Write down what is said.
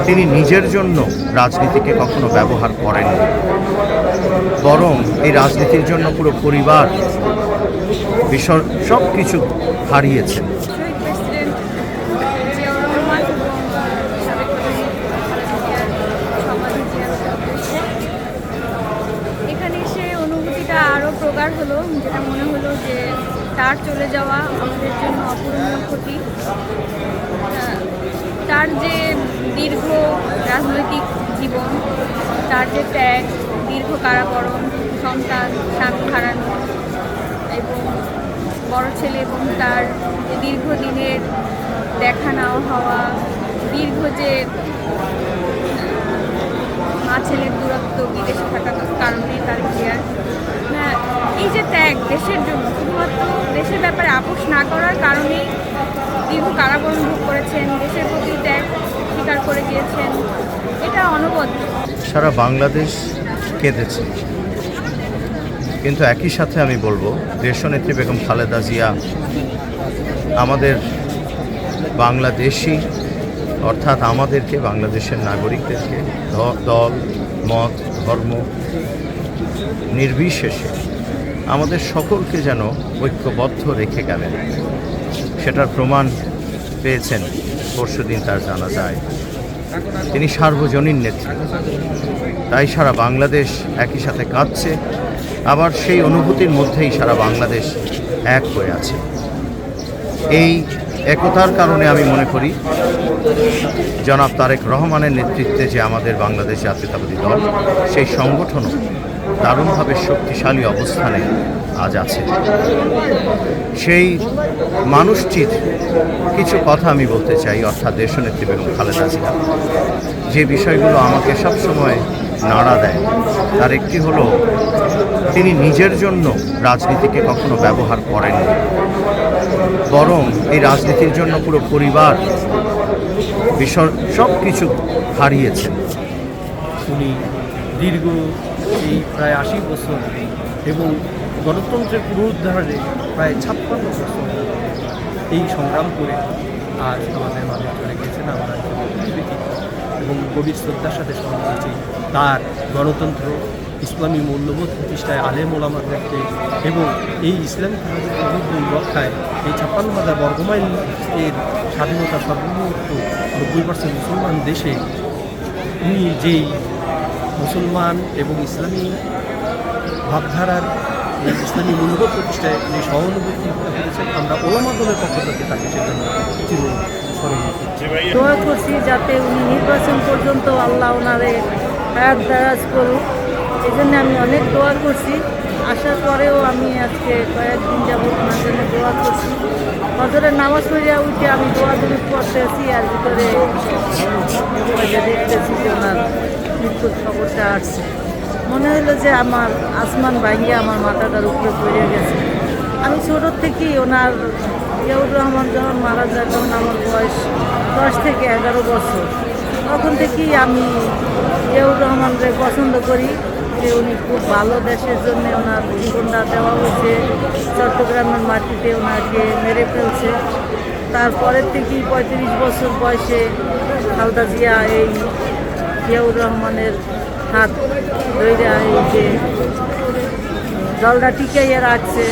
তিনি নিজের জন্য রাজনীতিকে কখনো ব্যবহার করেননি, বরং এই রাজনীতির জন্য পুরো পরিবার সব কিছু হারিয়েছেন। এখানে এসে অনুভূতিটা আরও প্রগাঢ় হলো, যেটা মনে হলো যে তার চলে যাওয়া আমাদের জন্য অপূরণীয় ক্ষতি। তার যে দীর্ঘ রাজনৈতিক জীবন, তার যে ত্যাগ, দীর্ঘ কারাবরণ, সন্তান স্বামী হারানো এবং বড় ছেলে এবং তার যে দীর্ঘদিনের দেখা না হওয়া, দীর্ঘ যে মা ছেলের দূরত্ব, বিদেশে থাকার কারণে তার কেয়ার, এই যে ত্যাগ দেশের জন্য, শুধুমাত্র দেশের ব্যাপারে আপোষ না করার কারণেই দীর্ঘ কারাবরণ ভোগ করেছেন, দেশের প্রতি ত্যাগ স্বীকার করে গিয়েছেন, এটা অনবদ্য। সারা বাংলাদেশ কেঁদেছে, কিন্তু একই সাথে আমি বলবো দেশনেত্রী বেগম খালেদা জিয়া আমাদের বাংলাদেশি, অর্থাৎ আমাদেরকে, বাংলাদেশের নাগরিকদেরকে দল মত ধর্ম নির্বিশেষে আমাদের সকলকে যেন ঐক্যবদ্ধ রেখে গেলেন। সেটার প্রমাণ পেয়েছেন পরশুদিন তার জানাজায়। তিনি সার্বজনীন নেত্রী, তাই সারা বাংলাদেশ একই সাথে কাঁদছে, আবার সেই অনুভূতির মধ্যেই সারা বাংলাদেশ এক হয়ে আছে। এই একতার কারণে আমি মনে করি জনাব তারেক রহমানের নেতৃত্বে যে আমাদের বাংলাদেশ জাতীয়তাবাদী দল, সেই সংগঠনও দারুণভাবে শক্তিশালী অবস্থানে আজ আছে। সেই মানুষটির কিছু কথা আমি বলতে চাই, অর্থাৎ দেশনেত্রী বেগম খালেদা জিয়া। যে বিষয়গুলো আমাকে সবসময় নাড়া দেয় তার একটি হলো, তিনি নিজের জন্য রাজনীতিকে কখনো ব্যবহার করেননি, বরং এই রাজনীতির জন্য পুরো পরিবার সব কিছু হারিয়েছেন। উনি দীর্ঘ এই প্রায় 80 বছর এবং গণতন্ত্রের পুনরুদ্ধারে প্রায় 56 বছর এই সংগ্রাম করে আজ আমাদের মাঝে চলে গেছেন। আমরা এবং গভীর শ্রদ্ধার সাথে স্মরণ করছি তার গণতন্ত্র, ইসলামী মূল্যবোধ প্রতিষ্ঠায় আলেম ওলামার মধ্যে এবং এই ইসলামিক রক্ষায় এই 56,000 বর্গমাইল এর স্বাধীনতা সর্বমোট 90% মুসলমান দেশে উনি যেই মুসলমান এবং ইসলামী ভাবধারার এই ইসলামী মূল্যবোধ প্রতিষ্ঠায় যে সহানুভূতি করেছেন, আমরা ওলামা দলের পক্ষ থেকে তাকে সেজন্য দোয়া করছি যাতে উনি নির্বাচন পর্যন্ত আল্লাহ ওনারে হায়াত দারাজ করুক। এই জন্য আমি অনেক দোয়া করছি। আসার পরেও আমি আজকে কয়েকদিন যাবত ওনার জন্য দোয়া করছি। ফজরের নামাজ পড়িয়া উঠে আমি দোয়া দূর করতেছি, আর ভিতরে দেখতেছি যে ওনার মৃত্যুর খবরটা আসছে। মনে হলো যে আমার আসমান ভাঙিয়ে আমার মাথাটার উপরে পড়ে গেছে। আমি ছোটোর থেকেই ওনার জিয়াউর রহমান যখন মারা যায়, তখন আমার বয়স 10 থেকে 11 বছর। তখন থেকেই আমি জিয়াউর রহমানকে পছন্দ করি, যে উনি খুব ভালো, দেশের জন্য ওনার জীবনটা দেওয়া হয়েছে। চট্টগ্রামের মাটিতে ওনাকে মেরে ফেলছে। তারপরের থেকেই 35 বছর বয়সে খালেদা জিয়া এই জিয়াউর রহমানের হাত ধরে এই যে দলটা টিকাইয়া রাখছে।